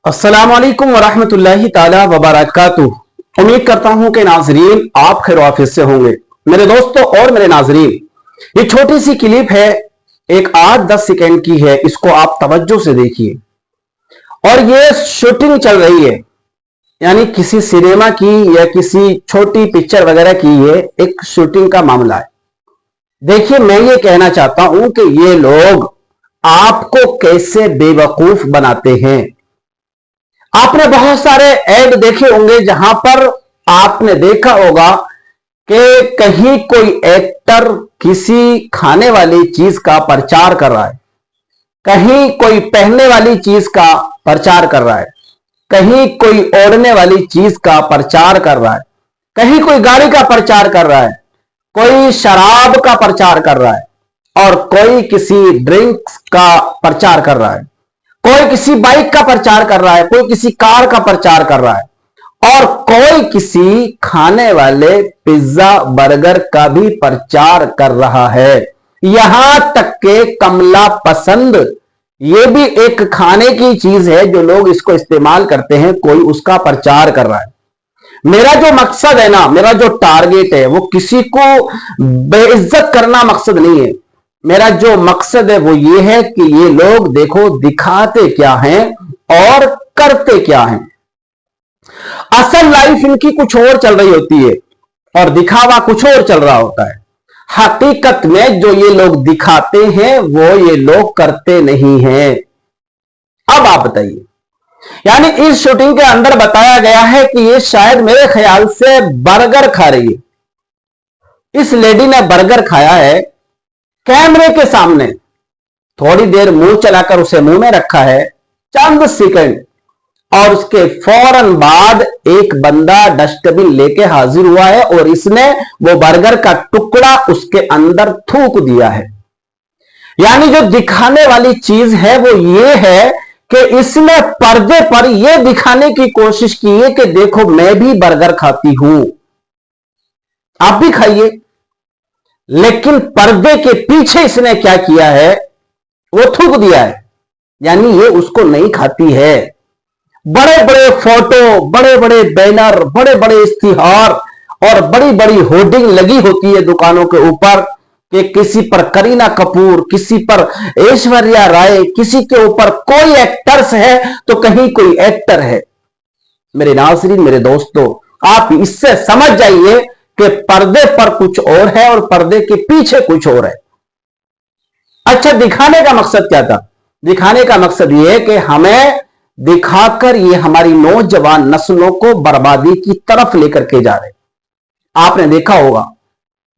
अस्सलाम वालेकुम वरहमतुल्लाहि ताला वबरकातुहू। उम्मीद करता हूं कि नाजरीन आप खैर आफियत से होंगे। मेरे दोस्तों और मेरे नाजरीन, ये छोटी सी क्लिप है, एक 8-10 सेकंड की है। इसको आप तवज्जो से देखिए। और ये शूटिंग चल रही है, यानी किसी सिनेमा की या किसी छोटी पिक्चर वगैरह की ये एक शूटिंग का मामला है। देखिए, मैं ये कहना चाहता हूं कि ये लोग आपको कैसे बेवकूफ बनाते हैं। आपने बहुत सारे ऐड देखे होंगे जहां पर आपने देखा होगा कि कहीं कोई एक्टर किसी खाने वाली चीज का प्रचार कर रहा है, कहीं कोई पहनने वाली चीज का प्रचार कर रहा है, कहीं कोई ओढ़ने वाली चीज का प्रचार कर रहा है, कहीं कोई गाड़ी का प्रचार कर रहा है, कोई शराब का प्रचार कर रहा है, और कोई किसी ड्रिंक्स का प्रचार कर रहा है, कोई किसी बाइक का प्रचार कर रहा है, कोई किसी कार का प्रचार कर रहा है, और कोई किसी खाने वाले पिज्जा बर्गर का भी प्रचार कर रहा है। यहां तक के कमला पसंद, ये भी एक खाने की चीज है जो लोग इसको इस्तेमाल करते हैं, कोई उसका प्रचार कर रहा है। मेरा जो मकसद है ना, मेरा जो टारगेट है, वो किसी को बेइज्जत करना मकसद नहीं है। मेरा जो मकसद है वो ये है कि ये लोग देखो दिखाते क्या हैं और करते क्या हैं। असल लाइफ इनकी कुछ और चल रही होती है और दिखावा कुछ और चल रहा होता है। हकीकत में जो ये लोग दिखाते हैं वो ये लोग करते नहीं हैं। अब आप बताइए, यानी इस शूटिंग के अंदर बताया गया है कि ये शायद मेरे ख्याल से बर्गर खा रही है। इस लेडी ने बर्गर खाया है कैमरे के सामने, थोड़ी देर मुंह चलाकर उसे मुंह में रखा है, चंद सेकंड, और उसके फौरन बाद एक बंदा डस्टबिन लेके हाजिर हुआ है और इसने वो बर्गर का टुकड़ा उसके अंदर थूक दिया है। यानी जो दिखाने वाली चीज है वो ये है कि इसने पर्दे पर यह दिखाने की कोशिश की है कि देखो मैं भी बर्गर खाती हूं, आप भी खाइए। लेकिन पर्दे के पीछे इसने क्या किया है, वो थूक दिया है, यानी ये उसको नहीं खाती है। बड़े बड़े फोटो, बड़े बड़े बैनर, बड़े बड़े इश्तिहार और बड़ी बड़ी होर्डिंग लगी होती है दुकानों के ऊपर कि किसी पर करीना कपूर, किसी पर ऐश्वर्या राय, किसी के ऊपर कोई एक्टर्स है तो कहीं कोई एक्टर है। मेरे नाज़रीन, मेरे दोस्तों, आप इससे समझ जाइए कि पर्दे पर कुछ और है और पर्दे के पीछे कुछ और है। अच्छा, दिखाने का मकसद क्या था? दिखाने का मकसद यह है कि हमें दिखाकर ये हमारी नौजवान नस्लों को बर्बादी की तरफ लेकर के जा रहे। आपने देखा होगा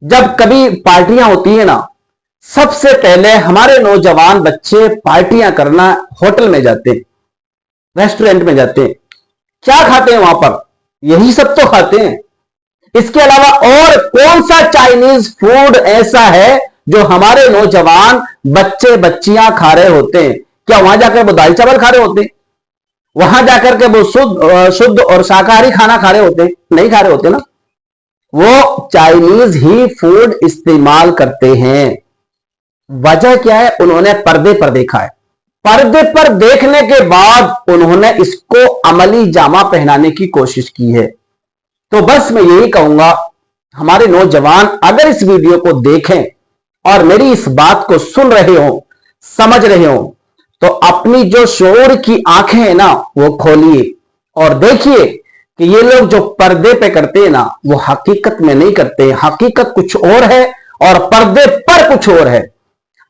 जब कभी पार्टियां होती है ना, सबसे पहले हमारे नौजवान बच्चे पार्टियां करना होटल में जाते हैं, रेस्टोरेंट में जाते हैं। क्या खाते हैं वहां पर? यही सब तो खाते हैं। इसके अलावा और कौन सा चाइनीज फूड ऐसा है जो हमारे नौजवान बच्चे बच्चियां खा रहे होते हैं? क्या वहां जाकर वो दाल चावल खा रहे होते हैं? वहां जाकर के वो शुद्ध और शाकाहारी खाना खा रहे होते हैं? नहीं खा रहे होते ना। वो चाइनीज ही फूड इस्तेमाल करते हैं। वजह क्या है? उन्होंने पर्दे पर देखा है। पर्दे पर देखने के बाद उन्होंने इसको अमली जामा पहनाने की कोशिश की है। तो बस मैं यही कहूंगा, हमारे नौजवान अगर इस वीडियो को देखें और मेरी इस बात को सुन रहे हो, समझ रहे हो, तो अपनी जो शऊर की आंखें हैं ना, वो खोलिए और देखिए कि ये लोग जो पर्दे पे करते हैं ना, वो हकीकत में नहीं करते। हकीकत कुछ और है और पर्दे पर कुछ और है।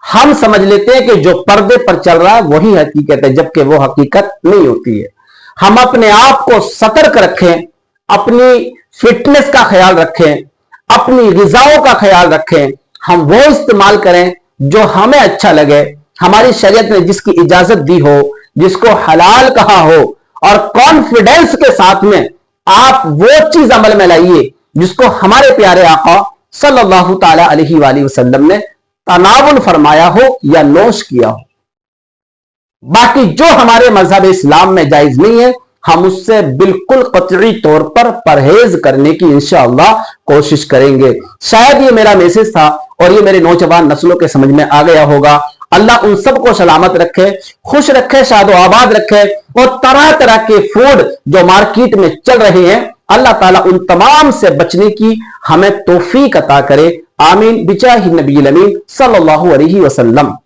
हम समझ लेते हैं कि जो पर्दे पर चल रहा है वही हकीकत है, जबकि वो हकीकत नहीं होती है। हम अपने आप को सतर्क रखें, अपनी फिटनेस का ख्याल रखें, अपनी ग़िज़ाओं का ख्याल रखें। हम वो इस्तेमाल करें जो हमें अच्छा लगे, हमारी शरीयत ने जिसकी इजाजत दी हो, जिसको हलाल कहा हो, और कॉन्फिडेंस के साथ में आप वो चीज अमल में लाइए जिसको हमारे प्यारे आका सल्लल्लाहु ताला अलैहि वसल्लम ने तनावुल फरमाया हो या नोश किया हो। बाकी जो हमारे मजहब इस्लाम में जायज नहीं है, हम उससे बिल्कुल कतई तौर पर परहेज करने की इंशाअल्लाह कोशिश करेंगे। शायद ये मेरा मैसेज था और ये मेरे नौजवान नस्लों के समझ में आ गया होगा। اللہ उन सबको सलामत रखे, खुश रखे, शादो आबाद रखे। और तरह तरह के फूड जो मार्केट में चल रहे हैं, अल्लाह ताला उन तमाम से बचने की हमें तौफीक अता करे। आमीन बिजाहि नबी अमीन सल्लल्लाहु अलैहि वसल्लम।